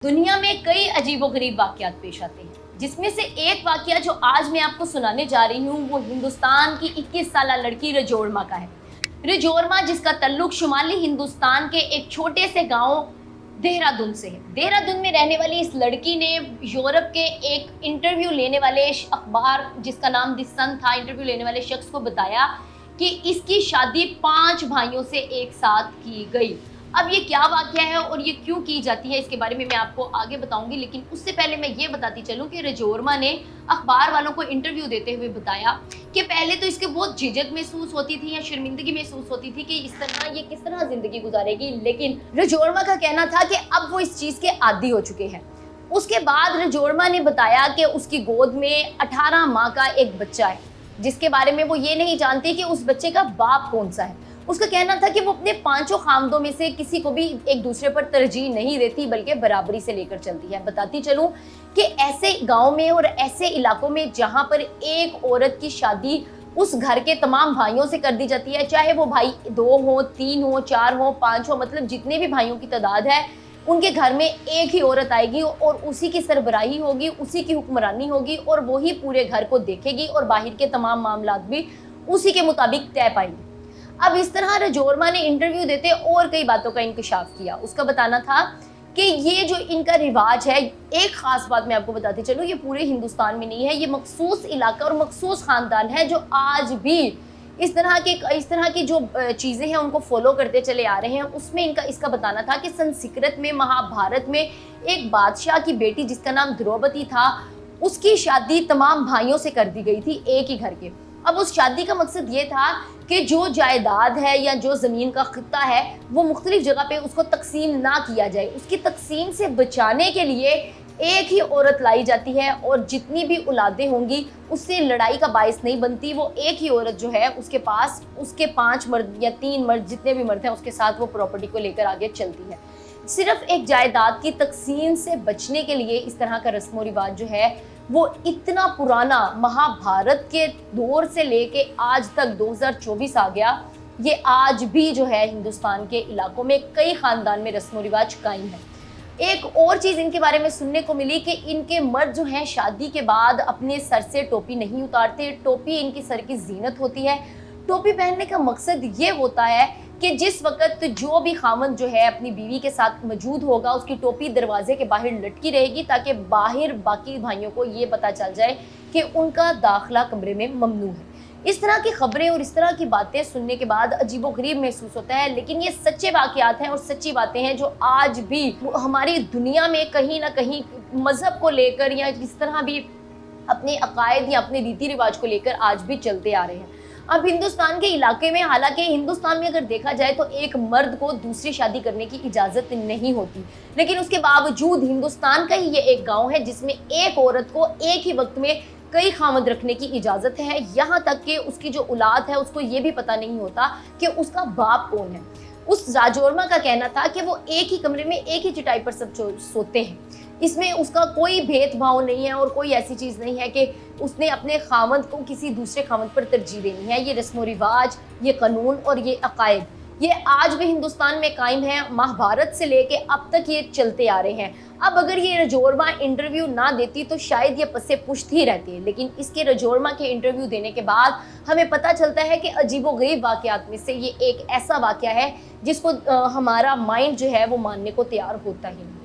दुनिया में कई अजीबोगरीब वाक़यात पेश आते हैं, जिसमें से एक वाक़या जो आज मैं आपको सुनाने जा रही हूँ वो हिंदुस्तान की 21 साला लड़की रजौरमा का है। रजौरमा जिसका तल्लुक शुमाली हिंदुस्तान के एक छोटे से गांव देहरादून से है। देहरादून में रहने वाली इस लड़की ने यूरोप के एक इंटरव्यू लेने वाले अखबार जिसका नाम द सन था, इंटरव्यू लेने वाले शख्स को बताया कि इसकी शादी 5 भाइयों से एक साथ की गई। अब ये क्या वाक़या है और ये क्यों की जाती है इसके बारे में मैं आपको आगे बताऊंगी, लेकिन उससे पहले मैं ये बताती चलूं कि रजौरमा ने अखबार वालों को इंटरव्यू देते हुए बताया कि पहले तो इसके बहुत झिझक महसूस होती थी या शर्मिंदगी महसूस होती थी कि इस तरह ये किस तरह ज़िंदगी गुजारेगी, लेकिन रजौरमा का कहना था कि अब वो इस चीज़ के आदी हो चुके हैं। उसके बाद रजौरमा ने बताया कि उसकी गोद में 18 माह का एक बच्चा है जिसके बारे में वो ये नहीं जानती कि उस बच्चे का बाप कौन सा है। उसका कहना था कि वो अपने 5 खामदों में से किसी को भी एक दूसरे पर तरजीह नहीं देती बल्कि बराबरी से लेकर चलती है। बताती चलूं कि ऐसे गांव में और ऐसे इलाकों में जहां पर एक औरत की शादी उस घर के तमाम भाइयों से कर दी जाती है, चाहे वो भाई 2 हो, 3 हो, 4 हो, 5 हो, मतलब जितने भी भाइयों की तादाद है उनके घर में एक ही औरत आएगी और उसी की सरबराही होगी, उसी की हुक्मरानी होगी और वही पूरे घर को देखेगी और बाहर के तमाम मामलात भी उसी के मुताबिक तय पाएंगे। अब इस तरह रजौरमा ने इंटरव्यू देते और कई बातों का इंकशाफ किया। उसका बताना था कि ये जो इनका रिवाज है, एक खास बात मैं आपको बताती चलूँ, ये पूरे हिंदुस्तान में नहीं है, ये मखसूस इलाका और मखसूस ख़ानदान है जो आज भी इस तरह की जो चीज़ें हैं उनको फॉलो करते चले आ रहे हैं। उसमें इसका बताना था कि संस्कृत में, महाभारत में एक बादशाह की बेटी जिसका नाम द्रौपदी था, उसकी शादी तमाम भाइयों से कर दी गई थी एक ही घर के। अब उस शादी का मकसद ये था कि जो जायदाद है या जो ज़मीन का खित्ता है वो मुख्तलिफ जगह पे उसको तकसीम ना किया जाए, उसकी तकसीम से बचाने के लिए एक ही औरत लाई जाती है और जितनी भी औलादें होंगी उससे लड़ाई का बायस नहीं बनती। वो एक ही औरत जो है उसके पास उसके 5 मर्द या 3 मर्द जितने भी मर्द हैं उसके साथ वो प्रॉपर्टी को लेकर आगे चलती है। सिर्फ एक जायदाद की तकसीम से बचने के लिए इस तरह का रस्म व रिवाज जो है वो इतना पुराना, महाभारत के दौर से लेके आज तक 2024 आ गया, ये आज भी जो है हिंदुस्तान के इलाकों में कई ख़ानदान में रस्म व रिवाज कायम है। एक और चीज़ इनके बारे में सुनने को मिली कि इनके मर्द जो हैं शादी के बाद अपने सर से टोपी नहीं उतारते, टोपी इनकी सर की जीनत होती है। टोपी पहनने का मकसद ये होता है कि जिस वक्त जो भी खामन जो है अपनी बीवी के साथ मौजूद होगा उसकी टोपी दरवाजे के बाहर लटकी रहेगी ताकि बाहर बाकी भाइयों को ये पता चल जाए कि उनका दाखिला कमरे में ममनू है। इस तरह की खबरें और इस तरह की बातें सुनने के बाद अजीबोगरीब महसूस होता है, लेकिन ये सच्चे वाक़यात हैं और सच्ची बातें हैं जो आज भी हमारी दुनिया में कहीं ना कहीं मज़हब को लेकर या इस तरह भी अपने अकायद या अपने रीति रिवाज को लेकर आज भी चलते आ रहे हैं। अब हिंदुस्तान के इलाके में, हालांकि हिंदुस्तान में अगर देखा जाए तो एक मर्द को दूसरी शादी करने की इजाज़त नहीं होती, लेकिन उसके बावजूद हिंदुस्तान का ही ये एक गांव है जिसमें एक औरत को एक ही वक्त में कई खामद रखने की इजाज़त है। यहाँ तक कि उसकी जो औलाद है उसको ये भी पता नहीं होता कि उसका बाप कौन है। उस रजौरमा का कहना था कि वो एक ही कमरे में एक ही चटाई पर सब सोते हैं, इसमें उसका कोई भेदभाव नहीं है और कोई ऐसी चीज़ नहीं है कि उसने अपने खामद को किसी दूसरे खामद पर तरजीह देनी है। ये रस्म व रिवाज, ये कानून और ये अकायद ये आज भी हिंदुस्तान में कायम है। महाभारत से लेके अब तक ये चलते आ रहे हैं। अब अगर ये रजौरमा इंटरव्यू ना देती तो शायद ये पसे पुश्त ही रहती है, लेकिन इसके रजौरमा के इंटरव्यू देने के बाद हमें पता चलता है कि अजीबोगरीब वाक़यात में से ये एक ऐसा वाक़या है जिसको हमारा माइंड जो है वो मानने को तैयार होता ही नहीं।